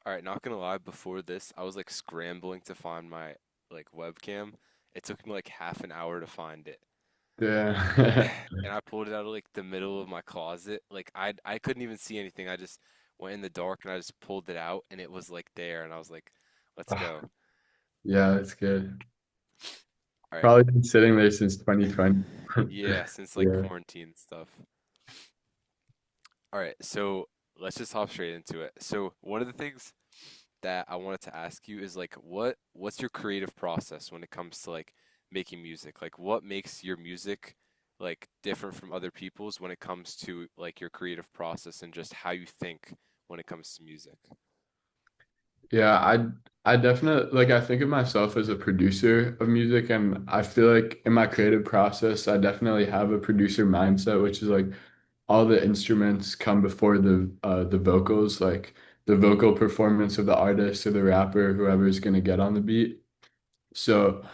All right, not gonna lie, before this, I was like scrambling to find my like webcam. It took me like half an hour to find it. Yeah. And I pulled it out of like the middle of my closet. Like I couldn't even see anything. I just went in the dark and I just pulled it out and it was like there and I was like, let's go. Yeah, that's good. All right. Probably been sitting there since 2020. Yeah, since like Yeah. quarantine and stuff. All right, so let's just hop straight into it. So one of the things that I wanted to ask you is like what's your creative process when it comes to like making music? Like what makes your music like different from other people's when it comes to like your creative process and just how you think when it comes to music? Yeah, I definitely like I think of myself as a producer of music, and I feel like in my creative process I definitely have a producer mindset, which is like all the instruments come before the vocals, like the vocal performance of the artist or the rapper, whoever is going to get on the beat. So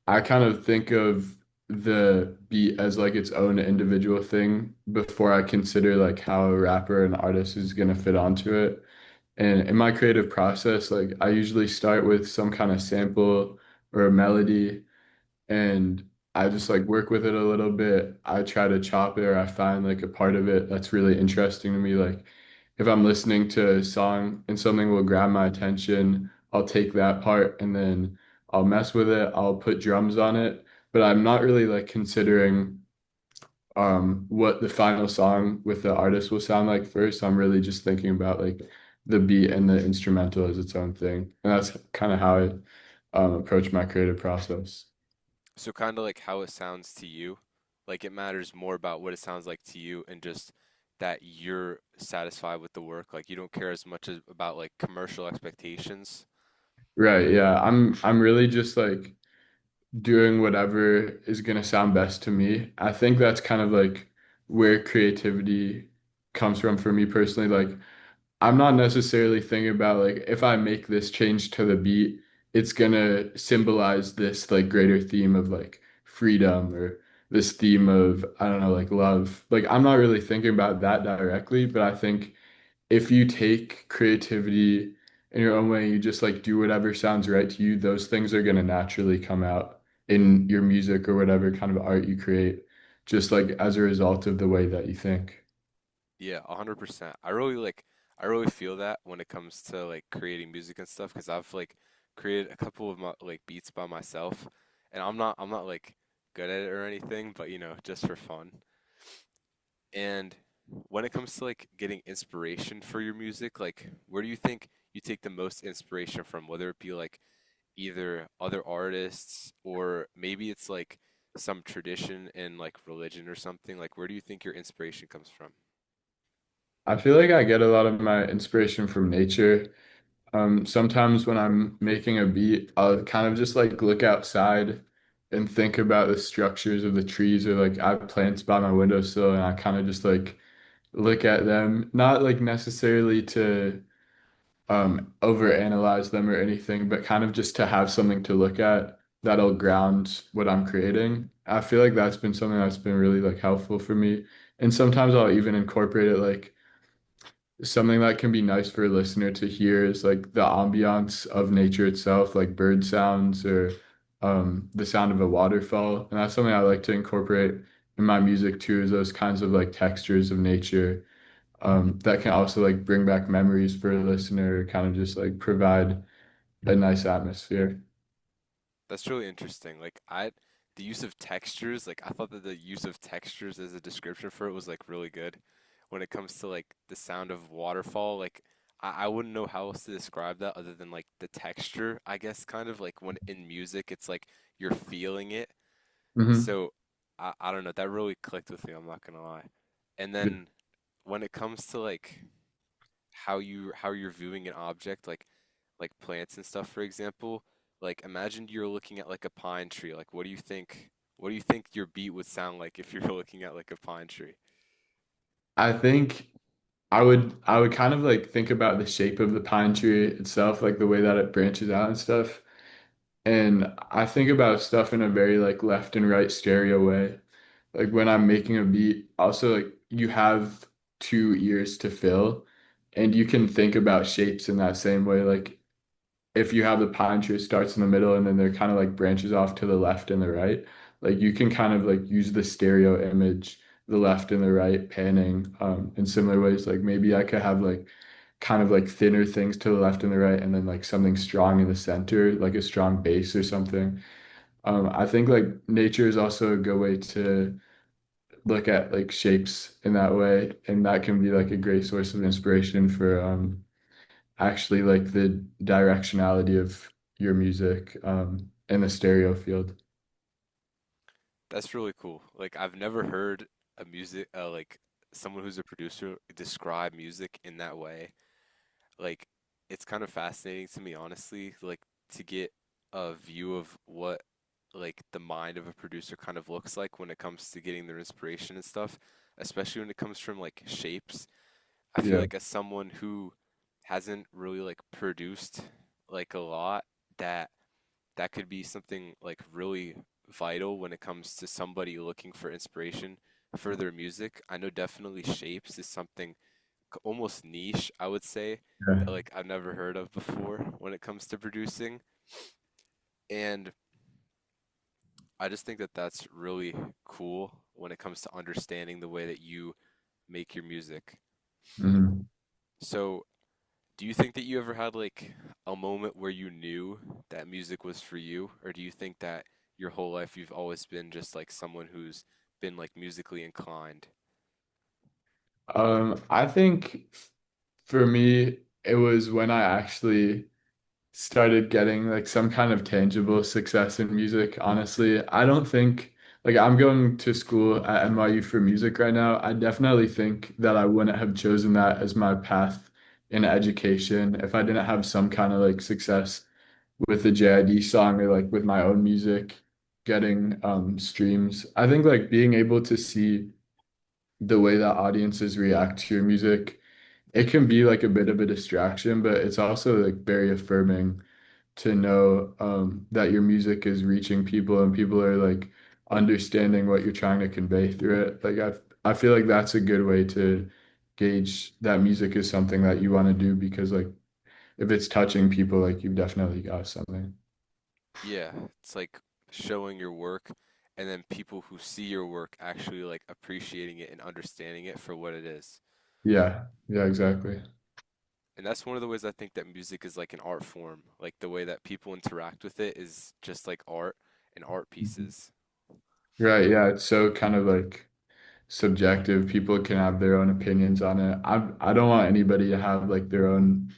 I kind of think of the beat as like its own individual thing before I consider like how a rapper and artist is gonna fit onto it. And in my creative process, like I usually start with some kind of sample or a melody and I just like work with it a little bit. I try to chop it or I find like a part of it that's really interesting to me. Like if I'm listening to a song and something will grab my attention, I'll take that part and then I'll mess with it. I'll put drums on it, but I'm not really like considering what the final song with the artist will sound like first. I'm really just thinking about like the beat and the instrumental as its own thing. And that's kind of how I approach my creative process. So kind of like how it sounds to you. Like it matters more about what it sounds like to you and just that you're satisfied with the work. Like you don't care as much as about like commercial expectations. Right, yeah. I'm really just like doing whatever is gonna sound best to me. I think that's kind of like where creativity comes from for me personally. Like I'm not necessarily thinking about like if I make this change to the beat, it's gonna symbolize this like greater theme of like freedom or this theme of I don't know like love. Like I'm not really thinking about that directly, but I think if you take creativity in your own way, you just like do whatever sounds right to you, those things are gonna naturally come out in your music or whatever kind of art you create, just like as a result of the way that you think. Yeah, 100%. I really feel that when it comes to like creating music and stuff because I've like created a couple of my like beats by myself and I'm not like good at it or anything, but you know, just for fun. And when it comes to like getting inspiration for your music, like where do you think you take the most inspiration from, whether it be like either other artists or maybe it's like some tradition in like religion or something? Like where do you think your inspiration comes from? I feel like I get a lot of my inspiration from nature. Sometimes when I'm making a beat, I'll kind of just like look outside and think about the structures of the trees or like I have plants by my windowsill and I kind of just like look at them, not like necessarily to overanalyze them or anything, but kind of just to have something to look at that'll ground what I'm creating. I feel like that's been something that's been really like helpful for me. And sometimes I'll even incorporate it like something that can be nice for a listener to hear is like the ambiance of nature itself, like bird sounds or the sound of a waterfall. And that's something I like to incorporate in my music too, is those kinds of like textures of nature that can also like bring back memories for a listener, kind of just like provide a nice atmosphere. That's really interesting. The use of textures, like I thought that the use of textures as a description for it was like really good. When it comes to like the sound of waterfall, like I wouldn't know how else to describe that other than like the texture, I guess, kind of like when in music, it's like you're feeling it. Hmm. So I don't know, that really clicked with me, I'm not gonna lie. And then when it comes to like how you're viewing an object, like plants and stuff, for example. Like imagine you're looking at like a pine tree. Like what do you think your beat would sound like if you're looking at like a pine tree? I think I would kind of like think about the shape of the pine tree itself, like the way that it branches out and stuff. And I think about stuff in a very like left and right stereo way. Like when I'm making a beat, also like you have two ears to fill. And you can think about shapes in that same way. Like if you have the pine tree, it starts in the middle and then there kind of like branches off to the left and the right. Like you can kind of like use the stereo image, the left and the right panning in similar ways. Like maybe I could have like kind of like thinner things to the left and the right, and then like something strong in the center, like a strong bass or something. I think like nature is also a good way to look at like shapes in that way, and that can be like a great source of inspiration for actually like the directionality of your music in the stereo field. That's really cool. Like I've never heard a music like someone who's a producer describe music in that way. Like it's kind of fascinating to me, honestly, like to get a view of what like the mind of a producer kind of looks like when it comes to getting their inspiration and stuff, especially when it comes from like shapes. I feel Yeah. like as someone who hasn't really like produced like a lot, that that could be something like really vital when it comes to somebody looking for inspiration for their music. I know definitely shapes is something almost niche, I would say, Yeah. that like I've never heard of before when it comes to producing. And I just think that that's really cool when it comes to understanding the way that you make your music. Mhm. So, do you think that you ever had like a moment where you knew that music was for you, or do you think that your whole life you've always been just like someone who's been like musically inclined? I think for me, it was when I actually started getting like some kind of tangible success in music. Honestly, I don't think like I'm going to school at NYU for music right now. I definitely think that I wouldn't have chosen that as my path in education if I didn't have some kind of like success with the JID song or like with my own music getting streams. I think like being able to see the way that audiences react to your music, it can be like a bit of a distraction, but it's also like very affirming to know that your music is reaching people and people are like understanding what you're trying to convey through it. Like I feel like that's a good way to gauge that music is something that you want to do because like if it's touching people, like you've definitely got something. Yeah, it's like showing your work and then people who see your work actually like appreciating it and understanding it for what it is. Yeah, yeah, exactly. And that's one of the ways I think that music is like an art form. Like the way that people interact with it is just like art and art Mhm. pieces. Right, yeah, it's so kind of like subjective. People can have their own opinions on it. I don't want anybody to have like their own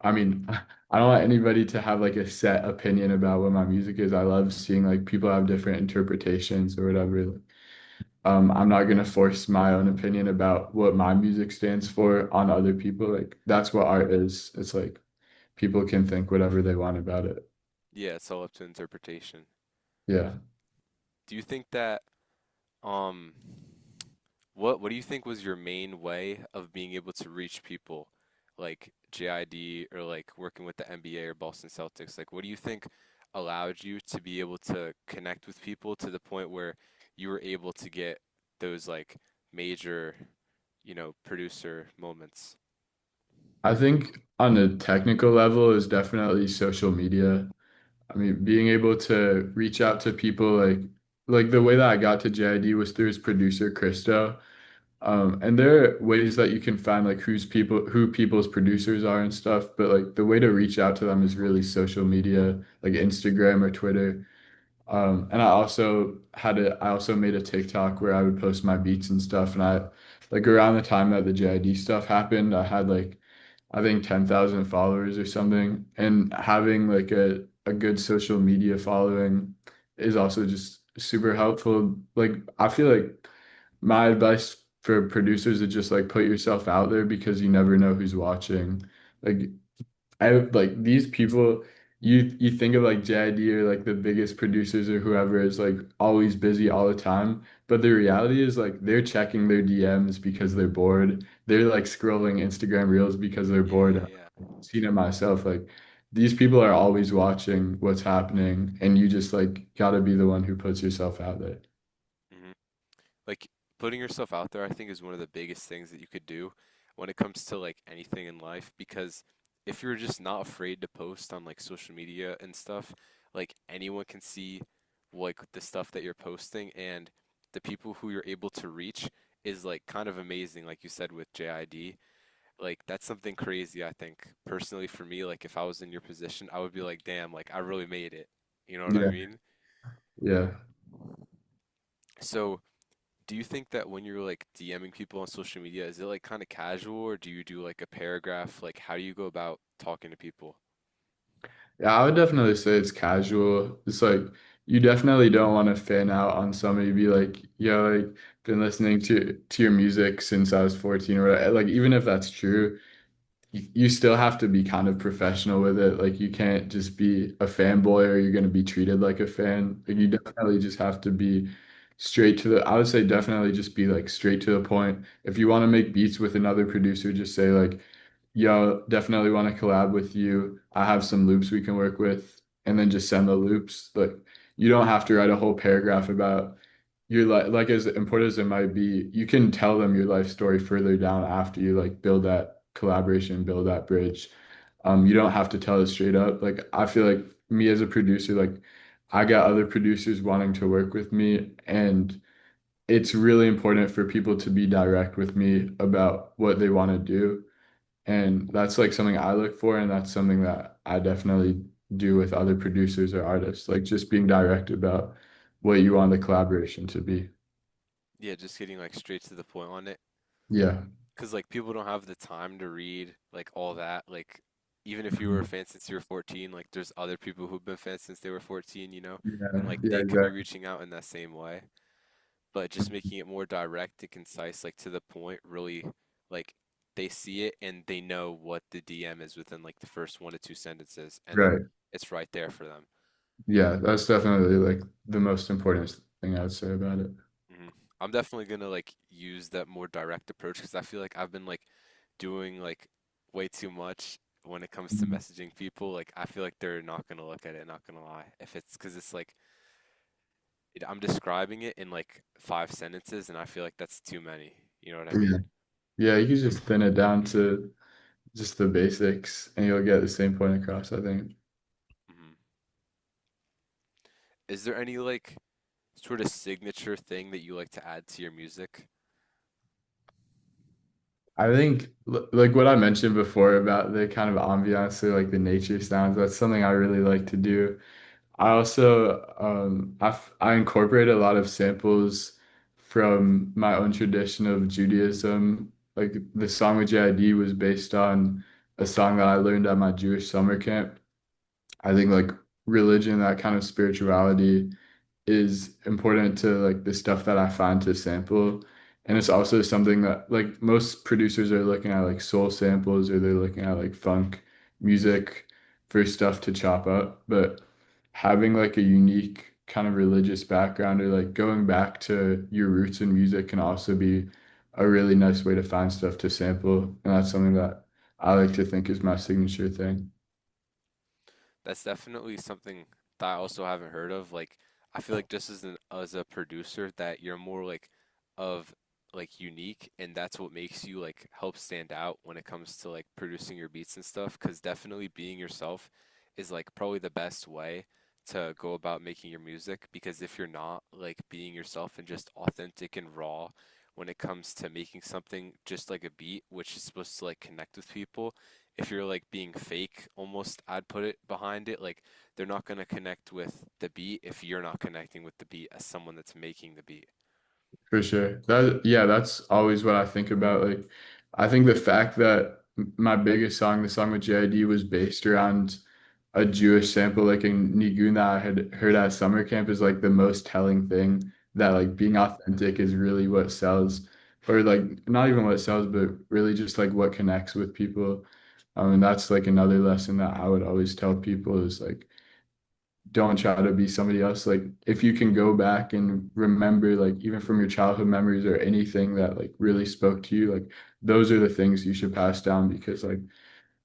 I mean, I don't want anybody to have like a set opinion about what my music is. I love seeing like people have different interpretations or whatever. I'm not gonna force my own opinion about what my music stands for on other people. Like that's what art is. It's like people can think whatever they want about it. Yeah, it's all up to interpretation. Yeah. Do you think that um what do you think was your main way of being able to reach people like JID or like working with the NBA or Boston Celtics? Like what do you think allowed you to be able to connect with people to the point where you were able to get those like major, producer moments? I think on a technical level is definitely social media. I mean, being able to reach out to people like the way that I got to JID was through his producer, Christo. And there are ways that you can find like who people's producers are and stuff, but like the way to reach out to them is really social media, like Instagram or Twitter. And I also made a TikTok where I would post my beats and stuff. And I like around the time that the JID stuff happened, I had like I think 10,000 followers or something. And having like a good social media following is also just super helpful. Like I feel like my advice for producers is just like put yourself out there because you never know who's watching. Like I like these people you think of like JID or like the biggest producers or whoever is like always busy all the time. But the reality is like they're checking their DMs because they're bored. They're like scrolling Instagram reels because they're Yeah, bored. yeah, I've yeah. seen it myself. Like these people are always watching what's happening and you just like gotta be the one who puts yourself out there. Hmm. Like putting yourself out there, I think is one of the biggest things that you could do. when it comes to like anything in life because if you're just not afraid to post on like social media and stuff, like anyone can see like the stuff that you're posting and the people who you're able to reach is like kind of amazing, like you said with JID. Like that's something crazy, I think. Personally for me, like if I was in your position, I would be like, damn, like I really made it. You know what I Yeah. mean? Yeah. So do you think that when you're like DMing people on social media, is it like kind of casual or do you do like a paragraph? Like how do you go about talking to people? Yeah, I would definitely say it's casual. It's like you definitely don't want to fan out on somebody, be like, yo, like been listening to your music since I was 14 or whatever. Like even if that's true, you still have to be kind of professional with it. Like you can't just be a fanboy or you're going to be treated like a fan. Like you definitely just have to be straight to the, I would say definitely just be like straight to the point. If you want to make beats with another producer, just say like, yo, definitely want to collab with you. I have some loops we can work with, and then just send the loops. Like you don't have to write a whole paragraph about your life, like as important as it might be, you can tell them your life story further down after you like build that collaboration, build that bridge. You don't have to tell it straight up. Like I feel like me as a producer, like I got other producers wanting to work with me, and it's really important for people to be direct with me about what they want to do. And that's like something I look for, and that's something that I definitely do with other producers or artists, like just being direct about what you want the collaboration to be. Yeah, just getting like straight to the point on it. Yeah. 'Cause like people don't have the time to read like all that. Like even if you were a Mhm. fan since you were 14, like there's other people who've been fans since they were 14, and Yeah, like yeah, they could be exactly. reaching out in that same way. But just making it more direct and concise, like to the point, really like they see it and they know what the DM is within like the first 1 to 2 sentences, and then Right. it's right there for them. Yeah, that's definitely like the most important thing I would say about it. hmm I'm definitely gonna like use that more direct approach because I feel like I've been like doing like way too much when it comes to Mhm. messaging people. Like I feel like they're not gonna look at it, not gonna lie. If it's because it's like I'm describing it in like 5 sentences, and I feel like that's too many. You know what I Yeah. mean? Yeah, you can just thin it down to just the basics and you'll get the same point across, I think. hmm Is there any like sort of signature thing that you like to add to your music? I think like what I mentioned before about the kind of ambiance or like the nature sounds, that's something I really like to do. I also I incorporate a lot of samples from my own tradition of Judaism. Like the song with JID was based on a song that I learned at my Jewish summer camp. I think like religion, that kind of spirituality is important to like the stuff that I find to sample. And it's also something that like most producers are looking at like soul samples or they're looking at like funk music for stuff to chop up. But having like a unique kind of religious background or like going back to your roots in music can also be a really nice way to find stuff to sample. And that's something that I like to think is my signature thing. That's definitely something that I also haven't heard of. Like, I feel like just as a producer, that you're more like of like unique, and that's what makes you like help stand out when it comes to like producing your beats and stuff. Because definitely being yourself is like probably the best way to go about making your music. Because if you're not like being yourself and just authentic and raw when it comes to making something just like a beat, which is supposed to like connect with people if you're like being fake almost I'd put it behind it like they're not going to connect with the beat if you're not connecting with the beat as someone that's making the beat. For sure. That yeah, that's always what I think about. Like, I think the fact that my biggest song, the song with JID, was based around a Jewish sample, like in Nigun that I had heard at summer camp, is like the most telling thing. That like being authentic is really what sells, or like not even what sells, but really just like what connects with people. And that's like another lesson that I would always tell people is like don't try to be somebody else. Like if you can go back and remember, like even from your childhood memories or anything that like really spoke to you, like those are the things you should pass down because like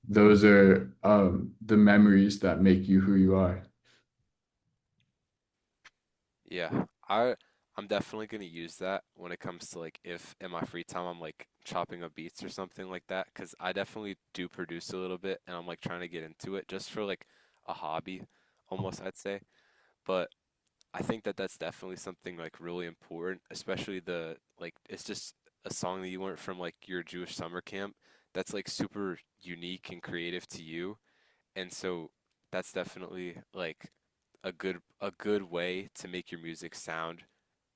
those are the memories that make you who you are. Yeah. I I'm definitely gonna use that when it comes to like if in my free time I'm like chopping up beats or something like that, because I definitely do produce a little bit and I'm like trying to get into it just for like a hobby, almost I'd say. But I think that that's definitely something like really important, especially the like it's just a song that you learned from like your Jewish summer camp that's like super unique and creative to you. And so that's definitely like a good way to make your music sound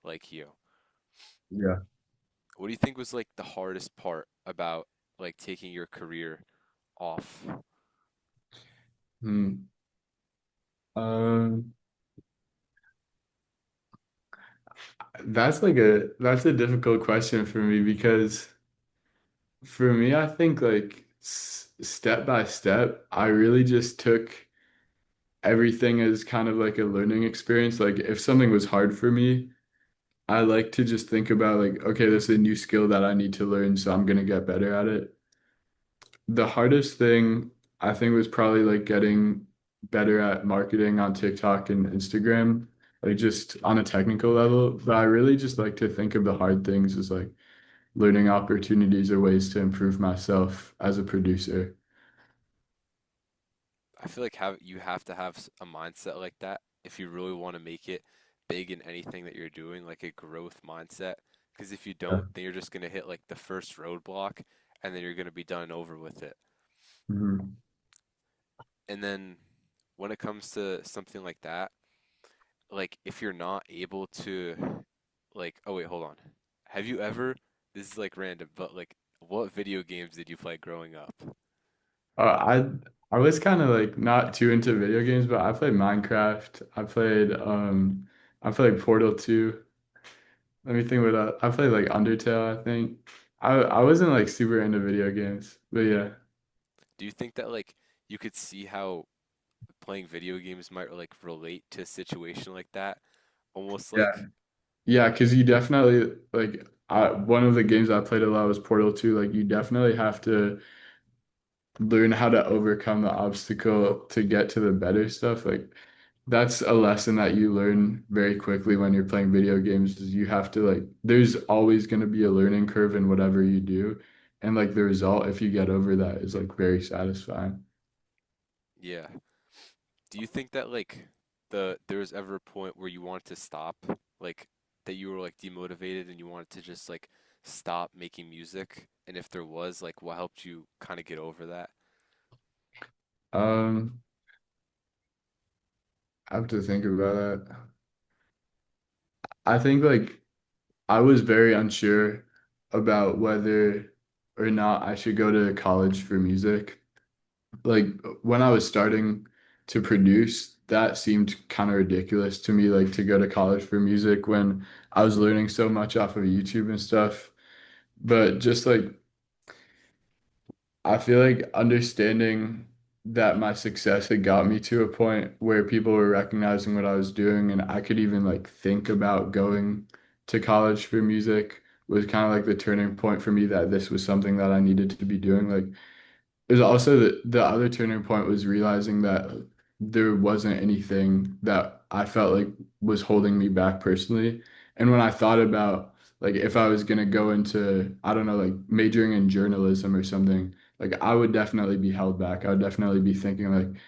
like you. Yeah. What do you think was like the hardest part about like taking your career off? Hmm. Um, that's a difficult question for me because for me, I think like step by step, I really just took everything as kind of like a learning experience. Like if something was hard for me, I like to just think about like, okay, this is a new skill that I need to learn, so I'm gonna get better at it. The hardest thing I think was probably like getting better at marketing on TikTok and Instagram, like just on a technical level. But I really just like to think of the hard things as like learning opportunities or ways to improve myself as a producer. I feel like you have to have a mindset like that if you really want to make it big in anything that you're doing, like a growth mindset. Because if you Yeah. don't, then you're just gonna hit like the first roadblock, and then you're gonna be done over with it. Mhm. And then when it comes to something like that, like if you're not able to, like, oh wait, hold on. Have you ever? This is like random, but like, what video games did you play growing up? I was kind of like not too into video games, but I played Minecraft. I played Portal 2. Let me think about that. I played like Undertale, I think. I wasn't like super into video games, but yeah. Do you think that like you could see how playing video games might like relate to a situation like that? Almost Yeah. like, Yeah, because you definitely like one of the games I played a lot was Portal 2. Like you definitely have to learn how to overcome the obstacle to get to the better stuff. Like that's a lesson that you learn very quickly when you're playing video games is you have to like there's always going to be a learning curve in whatever you do. And like the result, if you get over that, is like very satisfying. yeah. Do you think that like there was ever a point where you wanted to stop, like that you were like demotivated and you wanted to just like stop making music? And if there was, like what helped you kind of get over that? Um, I have to think about that. I think like I was very unsure about whether or not I should go to college for music. Like when I was starting to produce, that seemed kind of ridiculous to me, like to go to college for music when I was learning so much off of YouTube and stuff. But just like I feel like understanding that my success had got me to a point where people were recognizing what I was doing and I could even like think about going to college for music was kind of like the turning point for me that this was something that I needed to be doing. Like it was also the other turning point was realizing that there wasn't anything that I felt like was holding me back personally. And when I thought about like if I was gonna go into, I don't know, like majoring in journalism or something, like I would definitely be held back. I would definitely be thinking like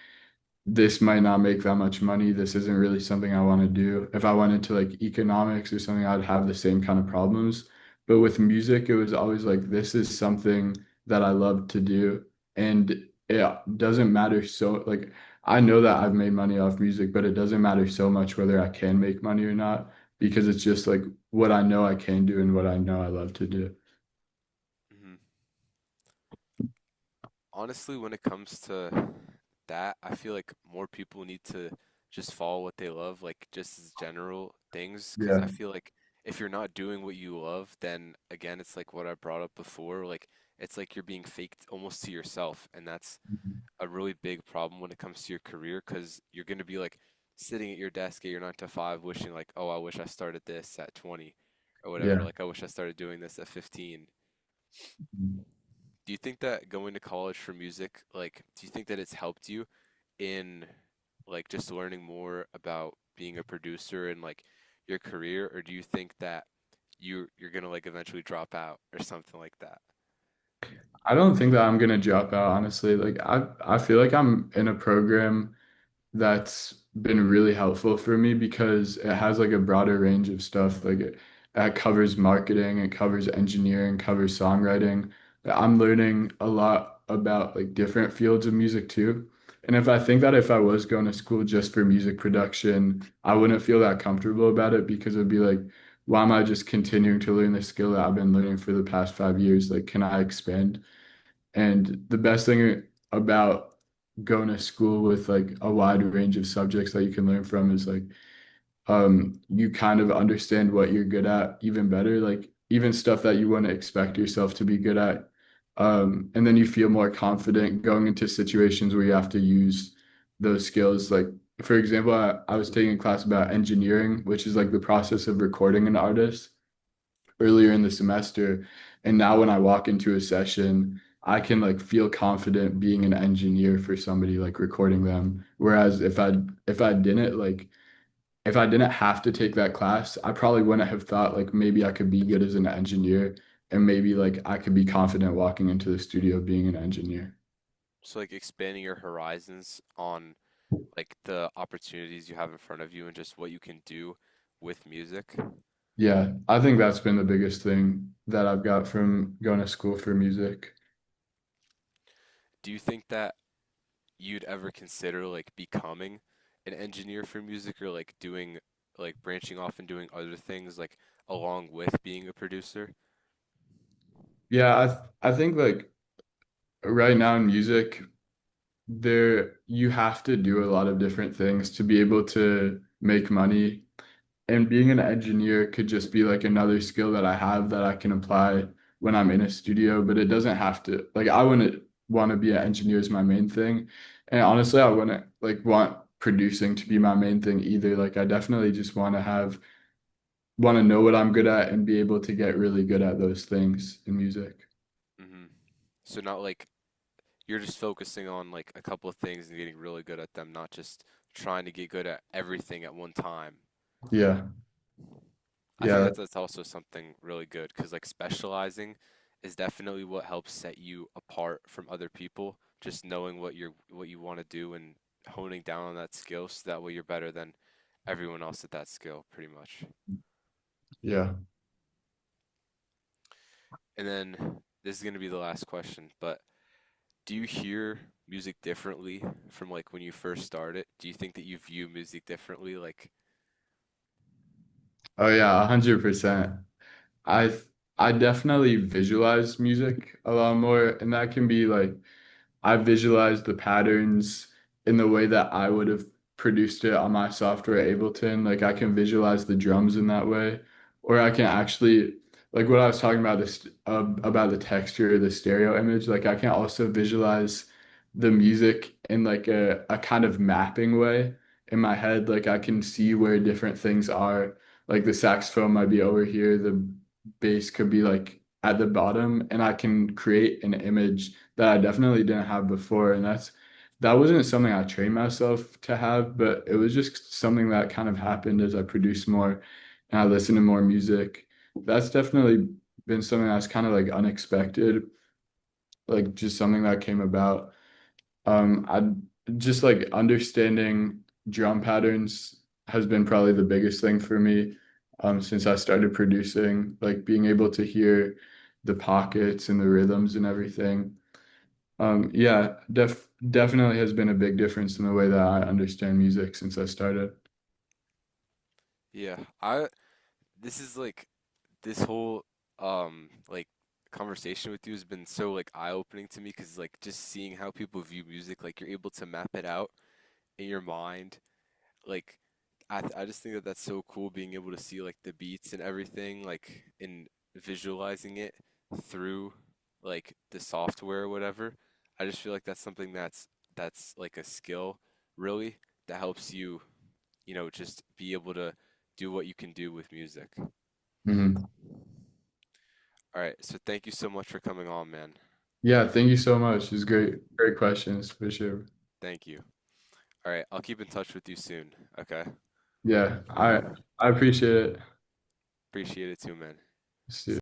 this might not make that much money. This isn't really something I want to do. If I went into like economics or something, I'd have the same kind of problems. But with music, it was always like, this is something that I love to do. And it doesn't matter so, like, I know that I've made money off music, but it doesn't matter so much whether I can make money or not, because it's just like what I know I can do and what I know I love to do. Hmm. Honestly, when it comes to that, I feel like more people need to just follow what they love, like just as general things, because Yeah. I feel like if you're not doing what you love, then again, it's like what I brought up before, like it's like you're being faked almost to yourself, and that's a really big problem when it comes to your career, because you're going to be like sitting at your desk at your 9 to 5, wishing like, oh, I wish I started this at 20 or whatever, Yeah. like I wish I started doing this at 15. Do you think that going to college for music, like, do you think that it's helped you in like just learning more about being a producer and like your career, or do you think that you're gonna like eventually drop out or something like that? I don't think that I'm gonna drop out, honestly. Like I feel like I'm in a program that's been really helpful for me because it has like a broader range of stuff. It covers marketing, it covers engineering, covers songwriting. I'm learning a lot about like different fields of music too. And if I think that if I was going to school just for music production, I wouldn't feel that comfortable about it because it'd be like, why am I just continuing to learn the skill that I've been learning for the past 5 years? Like, can I expand? And the best thing about going to school with like a wide range of subjects that you can learn from is like you kind of understand what you're good at even better, like even stuff that you wouldn't expect yourself to be good at. And then you feel more confident going into situations where you have to use those skills. Like, for example, I was taking a class about engineering, which is like the process of recording an artist earlier in the semester. And now when I walk into a session, I can like feel confident being an engineer for somebody like recording them. Whereas if I didn't have to take that class, I probably wouldn't have thought like maybe I could be good as an engineer and maybe like I could be confident walking into the studio being an engineer. So like expanding your horizons on like the opportunities you have in front of you and just what you can do with music. Yeah, I think that's been the biggest thing that I've got from going to school for music. Do you think that you'd ever consider like becoming an engineer for music or like doing like branching off and doing other things like along with being a producer? Yeah, I think like right now in music, there you have to do a lot of different things to be able to make money. And being an engineer could just be like another skill that I have that I can apply when I'm in a studio, but it doesn't have to. Like I wouldn't want to be an engineer as my main thing. And honestly, I wouldn't like want producing to be my main thing either. Like I definitely just want to know what I'm good at and be able to get really good at those things in music. Hmm. So not like you're just focusing on like a couple of things and getting really good at them, not just trying to get good at everything at one time. Yeah. I think Yeah. that's also something really good because like specializing is definitely what helps set you apart from other people. Just knowing what you want to do and honing down on that skill so that way you're better than everyone else at that skill, pretty much. Yeah. And then this is gonna be the last question, but do you hear music differently from like when you first started? Do you think that you view music differently? Like, Oh yeah, 100%. I I definitely visualize music a lot more, and that can be like I visualize the patterns in the way that I would have produced it on my software Ableton. Like I can visualize the drums in that way, or I can actually like what I was talking about this about the texture, the stereo image. Like I can also visualize the music in like a kind of mapping way in my head. Like I can see where different things are. Like the saxophone might be over here, the bass could be like at the bottom, and I can create an image that I definitely didn't have before. And that wasn't something I trained myself to have, but it was just something that kind of happened as I produced more and I listened to more music. That's definitely been something that's kind of like unexpected, like just something that came about. I just like understanding drum patterns has been probably the biggest thing for me since I started producing, like being able to hear the pockets and the rhythms and everything. Yeah, definitely has been a big difference in the way that I understand music since I started. yeah, I this is like this whole like conversation with you has been so like eye-opening to me because like just seeing how people view music, like you're able to map it out in your mind. Like I just think that that's so cool being able to see like the beats and everything like in visualizing it through like the software or whatever. I just feel like that's something that's like a skill really that helps you, you know, just be able to do what you can do with music. Mhm. All right, so thank you so much for coming on, man. Yeah, thank you so much. It's great questions for sure. Thank you. All right, I'll keep in touch with you soon. Okay. Yeah, I appreciate it. Appreciate it too, man. See